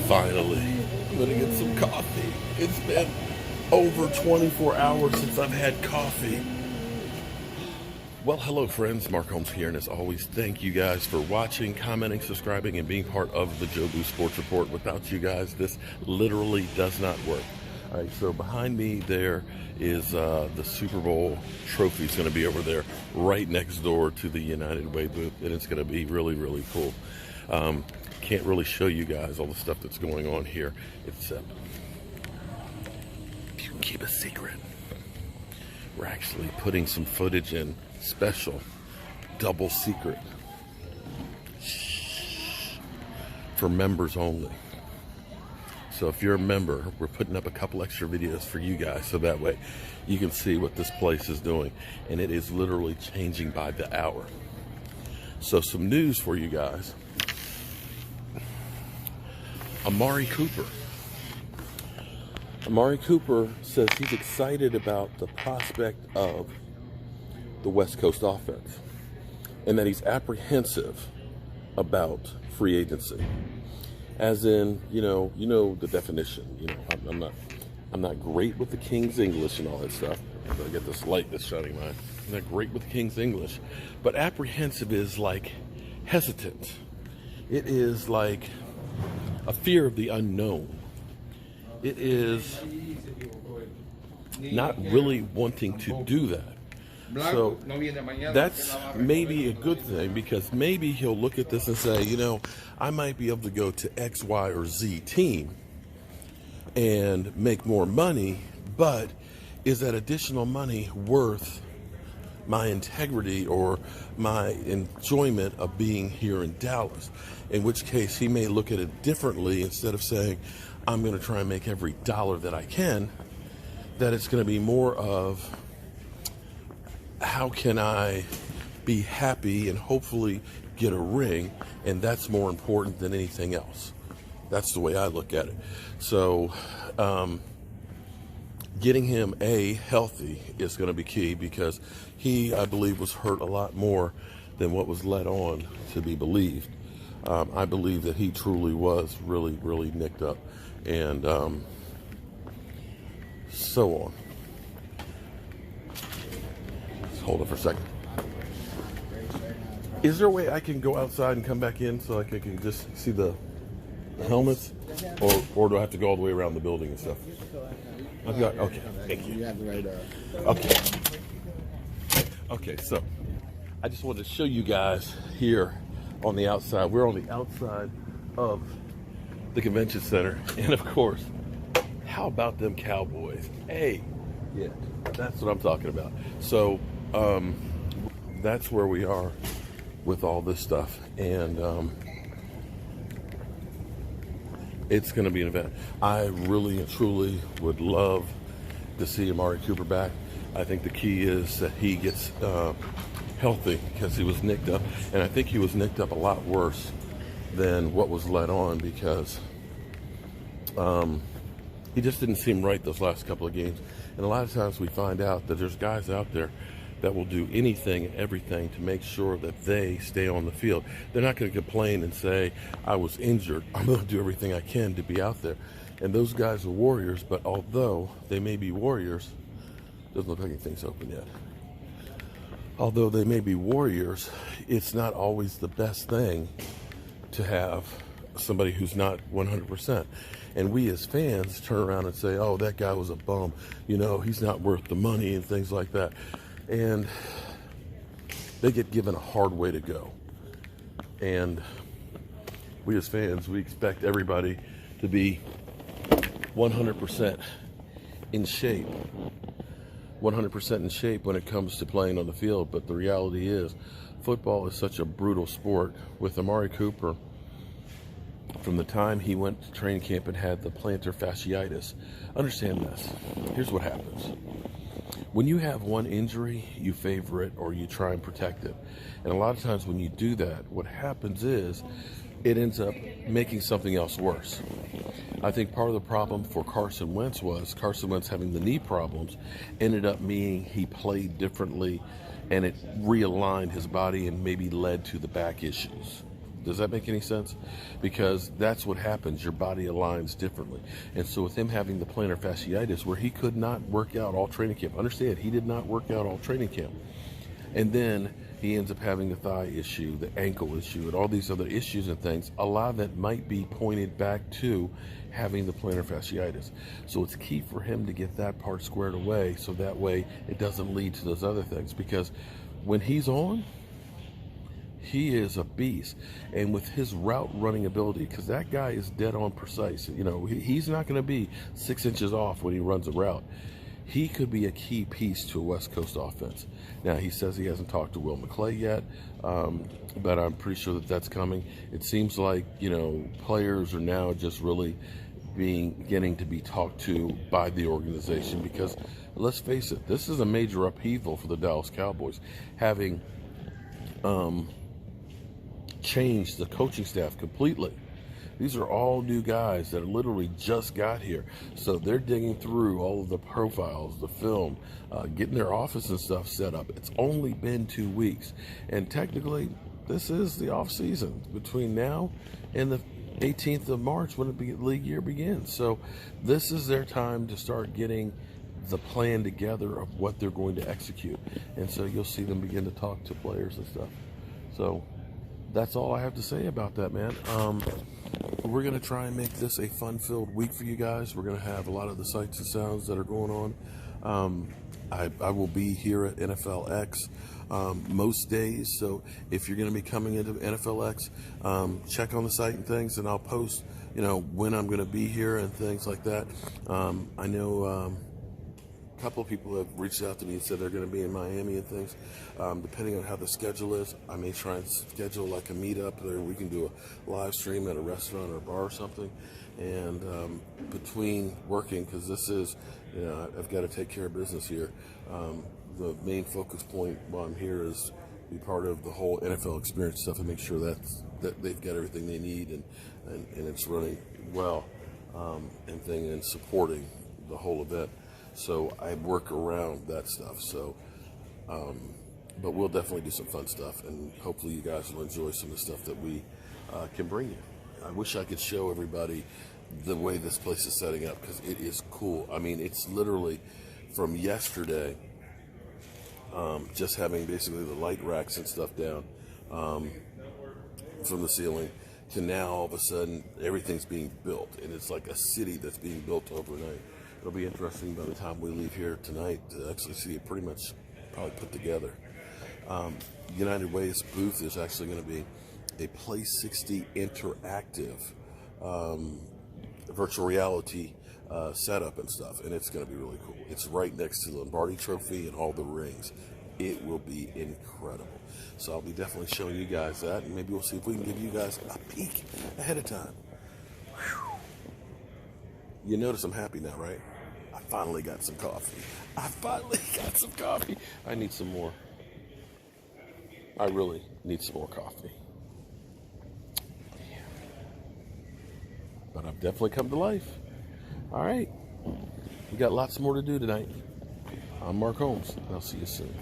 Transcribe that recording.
Finally, I'm gonna get some coffee. It's been over 24 hours since I've had coffee. Well, hello friends, Mark Holmes here, and as always, thank you guys for watching, commenting, subscribing, and being part of the Jobu Sports Report. Without you guys, this literally does not work. All right, so behind me there is the Super Bowl trophy. Is going to be over there right next door to the United Way booth, and it's going to be really, really cool. Can't really show you guys all the stuff that's going on here, except if you can keep a secret. We're actually putting some footage in special, double secret, for members only. So if you're a member, we're putting up a couple extra videos for you guys, so that way you can see what this place is doing. And it is literally changing by the hour. So some news for you guys. Amari Cooper. Amari Cooper says he's excited about the prospect of the West Coast offense, and that he's apprehensive about free agency. As in, you know the definition. I'm not great with the King's English and all that stuff. I get this light that's shining mine. I'm not great with the King's English, but apprehensive is like hesitant. It is like a fear of the unknown. It is not really wanting to do that. So that's maybe a good thing, because maybe he'll look at this and say, I might be able to go to X, Y, or Z team and make more money, but is that additional money worth my integrity or my enjoyment of being here in Dallas? In which case he may look at it differently. Instead of saying, I'm going to try and make every dollar that I can, that it's going to be more of, how can I be happy and hopefully get a ring? And that's more important than anything else. That's the way I look at it. So getting him healthy is going to be key, because he, I believe, was hurt a lot more than what was led on to be believed. I believe that he truly was really, really nicked up, and so on. Let's hold it for a second. Is there a way I can go outside and come back in so I can just see the helmets, or do I have to go all the way around the building and stuff? Okay, thank you. You have the right. Okay, so I just wanted to show you guys here on the outside. We're on the outside of the convention center, and of course, how about them Cowboys? Yeah, that's what I'm talking about. So that's where we are with all this stuff, and it's going to be an event. I really and truly would love to see Amari Cooper back. I think the key is that he gets healthy, because he was nicked up, and I think he was nicked up a lot worse than what was led on, because he just didn't seem right those last couple of games. And a lot of times we find out that there's guys out there that will do anything and everything to make sure that they stay on the field. They're not going to complain and say, I was injured, I'm going to do everything I can to be out there. And those guys are warriors, but although they may be warriors, doesn't look like anything's open yet. Although they may be warriors, it's not always the best thing to have somebody who's not 100%. And we as fans turn around and say, oh, that guy was a bum. He's not worth the money and things like that. And they get given a hard way to go. And we as fans, we expect everybody to be 100% in shape. 100% in shape when it comes to playing on the field. But the reality is, football is such a brutal sport. With Amari Cooper, from the time he went to training camp and had the plantar fasciitis, understand this. Here's what happens. When you have one injury, you favor it or you try and protect it. And a lot of times when you do that, what happens is it ends up making something else worse. I think part of the problem for Carson Wentz having the knee problems ended up meaning he played differently, and it realigned his body and maybe led to the back issues. Does that make any sense? Because that's what happens. Your body aligns differently. And so with him having the plantar fasciitis, where he could not work out all training camp, understand, he did not work out all training camp. And then he ends up having the thigh issue, the ankle issue, and all these other issues and things. A lot of that might be pointed back to having the plantar fasciitis. So it's key for him to get that part squared away, so that way it doesn't lead to those other things. Because when he's on, he is a beast. And with his route running ability, because that guy is dead on precise. You know, he's not going to be 6 inches off when he runs a route. He could be a key piece to a West Coast offense. Now, he says he hasn't talked to Will McClay yet, but I'm pretty sure that that's coming. It seems like, you know, players are now just really getting to be talked to by the organization, because let's face it, this is a major upheaval for the Dallas Cowboys, having changed the coaching staff completely. These are all new guys that literally just got here. So they're digging through all of the profiles, the film, getting their office and stuff set up. It's only been 2 weeks. And technically, this is the off season between now and the 18th of March when the league year begins. So this is their time to start getting the plan together of what they're going to execute. And so you'll see them begin to talk to players and stuff. So that's all I have to say about that, man. We're going to try and make this a fun-filled week for you guys. We're going to have a lot of the sights and sounds that are going on. I will be here at NFLX most days, so if you're going to be coming into NFLX, check on the site and things, and I'll post, you know, when I'm going to be here and things like that. I know a couple of people have reached out to me and said they're going to be in Miami and things. Depending on how the schedule is, I may try and schedule like a meetup there. We can do a live stream at a restaurant or a bar or something. And between working, because this is, you know, I've got to take care of business here. The main focus point while I'm here is be part of the whole NFL experience stuff and make sure that they've got everything they need and it's running well and supporting the whole event. So I work around that stuff. So, but we'll definitely do some fun stuff, and hopefully you guys will enjoy some of the stuff that we can bring you. I wish I could show everybody the way this place is setting up, because it is cool. I mean, it's literally from yesterday, just having basically the light racks and stuff down from the ceiling, to now all of a sudden everything's being built, and it's like a city that's being built overnight. It'll be interesting by the time we leave here tonight to actually see it pretty much probably put together. United Way's booth is actually going to be a Play 60 interactive virtual reality setup and stuff, and it's going to be really cool. It's right next to the Lombardi Trophy and all the rings. It will be incredible. So I'll be definitely showing you guys that, and maybe we'll see if we can give you guys a peek ahead of time. Whew. You notice I'm happy now, right? I finally got some coffee. I need some more. I really need some more coffee. Yeah. But I've definitely come to life. All right. We got lots more to do tonight. I'm Mark Holmes, and I'll see you soon.